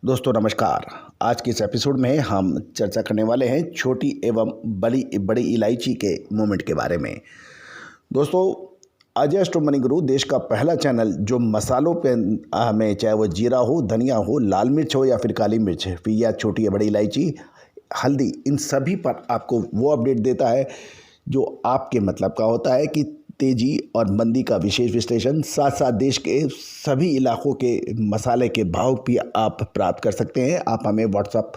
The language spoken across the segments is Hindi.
दोस्तों नमस्कार। आज के इस एपिसोड में हम चर्चा करने वाले हैं छोटी एवं बड़ी बड़ी इलायची के मूवमेंट के बारे में। दोस्तों, अजय स्टो मनी गुरु देश का पहला चैनल जो मसालों पे हमें चाहे वो जीरा हो, धनिया हो, लाल मिर्च हो या फिर काली मिर्च फिर या छोटी या बड़ी इलायची, हल्दी, इन सभी पर आपको वो अपडेट देता है जो आपके मतलब का होता है कि तेजी और मंदी का विशेष विश्लेषण, साथ साथ देश के सभी इलाकों के मसाले के भाव भी आप प्राप्त कर सकते हैं। आप हमें व्हाट्सएप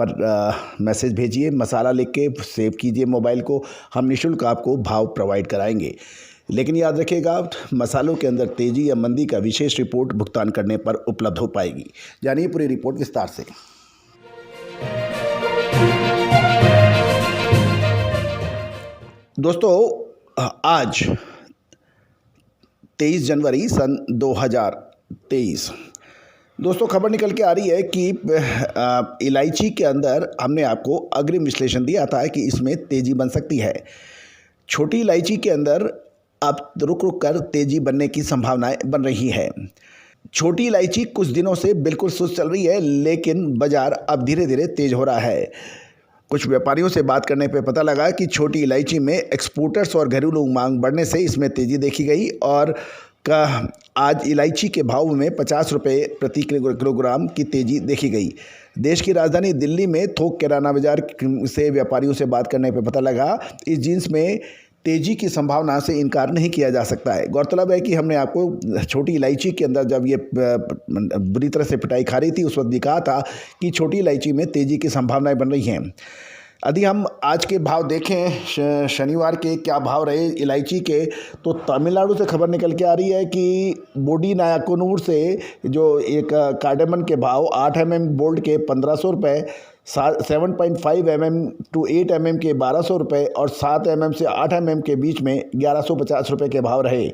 पर मैसेज भेजिए, मसाला लिख के सेव कीजिए मोबाइल को, हम निःशुल्क आपको भाव प्रोवाइड कराएंगे। लेकिन याद रखिएगा, मसालों के अंदर तेजी या मंदी का विशेष रिपोर्ट भुगतान करने पर उपलब्ध हो पाएगी। जानिए पूरी रिपोर्ट विस्तार से। दोस्तों, आज 23 जनवरी सन 2023 दोस्तों खबर निकल के आ रही है कि इलायची के अंदर हमने आपको अग्रिम विश्लेषण दिया था कि इसमें तेजी बन सकती है। छोटी इलायची के अंदर अब रुक रुक कर तेजी बनने की संभावनाएं बन रही है। छोटी इलायची कुछ दिनों से बिल्कुल सुस्त चल रही है, लेकिन बाजार अब धीरे धीरे तेज हो रहा है। कुछ व्यापारियों से बात करने पे पता लगा कि छोटी इलायची में एक्सपोर्टर्स और घरेलू मांग बढ़ने से इसमें तेज़ी देखी गई और आज इलायची के भाव में 50 रुपये प्रति किलोग्राम की तेज़ी देखी गई। देश की राजधानी दिल्ली में थोक किराना बाजार से व्यापारियों से बात करने पे पता लगा इस जींस में तेज़ी की संभावना से इनकार नहीं किया जा सकता है। गौरतलब है कि हमने आपको छोटी इलायची के अंदर जब ये बुरी तरह से पिटाई खा रही थी उस वक्त भी कहा था कि छोटी इलायची में तेज़ी की संभावनाएं बन रही हैं। यदि हम आज के भाव देखें, शनिवार के क्या भाव रहे इलायची के, तो तमिलनाडु से खबर निकल के आ रही है कि बोडी नायकोनूर से जो एक कार्डेमन के भाव 8 mm बोल्ड के 1500 रुपये, 7.5 mm टू 8 mm के 1200 रुपये और 7 mm से 8 mm के बीच में 1150 रुपये के भाव रहे।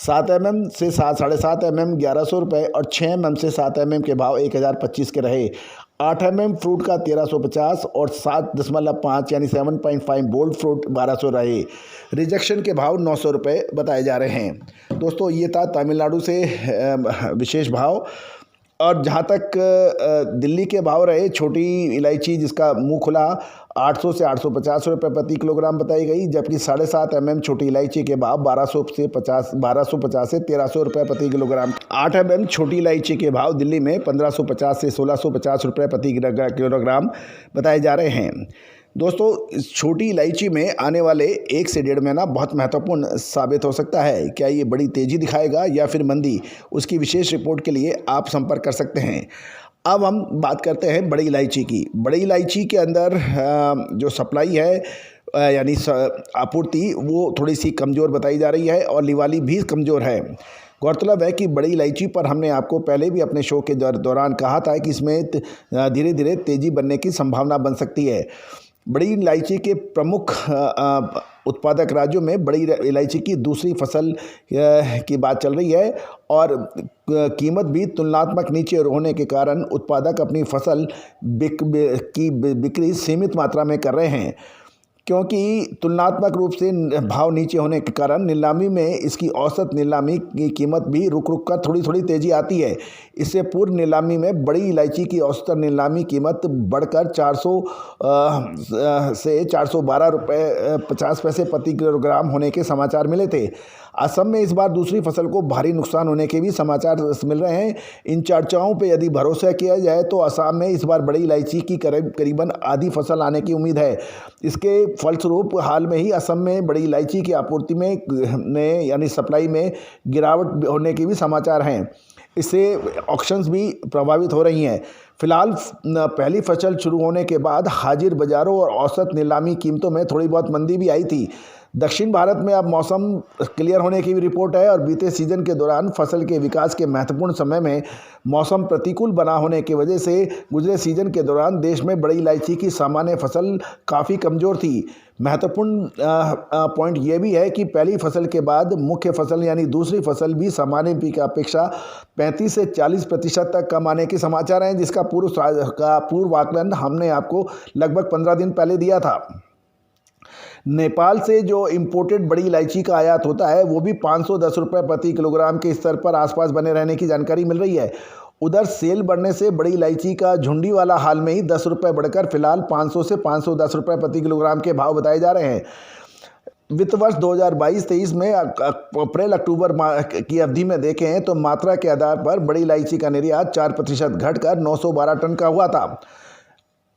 7 mm से 7.5 mm 1100 रुपये और 6 mm से 7 mm के भाव 1025 के रहे। 8 mm फ्रूट का 1350 और 7.5 यानी 7.5 बोल्ड फ्रूट 1200 रहे। रिजेक्शन के भाव 900 रुपये बताए जा रहे हैं। दोस्तों, ये था तमिलनाडु से विशेष भाव। और जहाँ तक दिल्ली के भाव रहे, छोटी इलायची जिसका मुंह खुला 800 से 850 रुपये प्रति किलोग्राम बताई गई, जबकि 7.5 mm छोटी इलायची के भाव 1250 से 1300 रुपये प्रति किलोग्राम। 8 mm छोटी इलायची के भाव दिल्ली में 1550 से 1650 रुपये प्रति किलोग्राम बताए जा रहे हैं। दोस्तों, इस छोटी इलायची में आने वाले 1 से 1.5 महीना बहुत महत्वपूर्ण साबित हो सकता है। क्या ये बड़ी तेज़ी दिखाएगा या फिर मंदी, उसकी विशेष रिपोर्ट के लिए आप संपर्क कर सकते हैं। अब हम बात करते हैं बड़ी इलायची की। बड़ी इलायची के अंदर जो सप्लाई है यानी आपूर्ति, वो थोड़ी सी कमज़ोर बताई जा रही है और लिवाली भी कमज़ोर है। गौरतलब है कि बड़ी इलायची पर हमने आपको पहले भी अपने शो के दौरान कहा था कि इसमें धीरे धीरे तेज़ी बनने की संभावना बन सकती है। बड़ी इलायची के प्रमुख उत्पादक राज्यों में बड़ी इलायची की दूसरी फसल की बात चल रही है और कीमत भी तुलनात्मक नीचे होने के कारण उत्पादक अपनी फसल की बिक्री सीमित मात्रा में कर रहे हैं, क्योंकि तुलनात्मक रूप से भाव नीचे होने के कारण नीलामी में इसकी औसत नीलामी की कीमत भी रुक रुक कर थोड़ी थोड़ी तेज़ी आती है। इससे पूर्व नीलामी में बड़ी इलायची की औसत नीलामी कीमत बढ़कर 400 से 412 रुपये 50 पैसे प्रति किलोग्राम होने के समाचार मिले थे। असम में इस बार दूसरी फसल को भारी नुकसान होने के भी समाचार मिल रहे हैं। इन चर्चाओं पे यदि भरोसा किया जाए तो असम में इस बार बड़ी इलायची की करीबन आधी फसल आने की उम्मीद है। इसके फलस्वरूप हाल में ही असम में बड़ी इलायची की आपूर्ति में यानी सप्लाई में गिरावट होने के भी समाचार हैं। इससे ऑक्शंस भी प्रभावित हो रही हैं। फिलहाल पहली फसल शुरू होने के बाद हाजिर बाजारों और औसत नीलामी कीमतों में थोड़ी बहुत मंदी भी आई थी। दक्षिण भारत में अब मौसम क्लियर होने की भी रिपोर्ट है और बीते सीजन के दौरान फसल के विकास के महत्वपूर्ण समय में मौसम प्रतिकूल बना होने की वजह से गुजरे सीजन के दौरान देश में बड़ी इलायची की सामान्य फसल काफ़ी कमज़ोर थी। महत्वपूर्ण पॉइंट ये भी है कि पहली फसल के बाद मुख्य फसल यानी दूसरी फसल भी सामान्य की अपेक्षा 35 से 40% तक कम आने के समाचार हैं, जिसका पूर्व आकलन हमने आपको लगभग 15 दिन पहले दिया था। नेपाल से जो इंपोर्टेड बड़ी इलायची का आयात होता है वो भी 510 रुपये प्रति किलोग्राम के स्तर पर आसपास बने रहने की जानकारी मिल रही है। उधर सेल बढ़ने से बड़ी इलायची का झुंडी वाला हाल में ही 10 रुपये बढ़कर फिलहाल 500 से 510 रुपये प्रति किलोग्राम के भाव बताए जा रहे हैं। वित्त वर्ष 2022-23 में अप्रैल अक्टूबर की अवधि में देखें तो मात्रा के आधार पर बड़ी इलायची का निर्यात 4% घटकर 912 टन का हुआ था।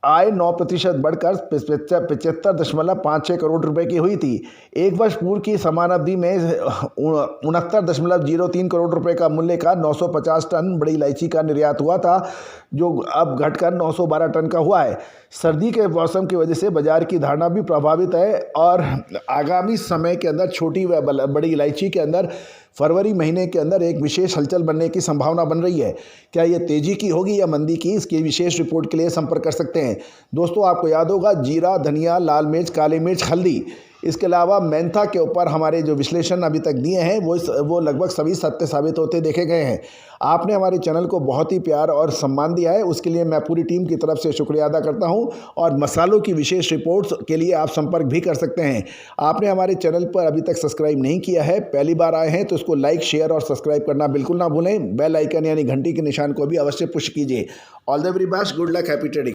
आय 9% बढ़कर 75.56 करोड़ रुपए की हुई थी। एक वर्ष पूर्व की समान अवधि में 69.03 करोड़ रुपए का मूल्य का 950 टन बड़ी इलायची का निर्यात हुआ था, जो अब घटकर 912 टन का हुआ है। सर्दी के मौसम की वजह से बाजार की धारणा भी प्रभावित है और आगामी समय के अंदर छोटी व बड़ी इलायची के अंदर फरवरी महीने के अंदर एक विशेष हलचल बनने की संभावना बन रही है। क्या ये तेजी की होगी या मंदी की, इसकी विशेष रिपोर्ट के लिए संपर्क कर सकते हैं। दोस्तों, आपको याद होगा जीरा, धनिया, लाल मिर्च, काली मिर्च, हल्दी, इसके अलावा मेंथा के ऊपर हमारे जो विश्लेषण अभी तक दिए हैं वो लगभग सभी सत्य साबित होते देखे गए हैं। आपने हमारे चैनल को बहुत ही प्यार और सम्मान दिया है, उसके लिए मैं पूरी टीम की तरफ से शुक्रिया अदा करता हूं। और मसालों की विशेष रिपोर्ट्स के लिए आप संपर्क भी कर सकते हैं। आपने हमारे चैनल पर अभी तक सब्सक्राइब नहीं किया है, पहली बार आए हैं तो इसको लाइक, शेयर और सब्सक्राइब करना बिल्कुल ना भूलें। बेल आइकन यानी घंटी के निशान को भी अवश्य पुश कीजिए। All the very best, good luck, happy trading.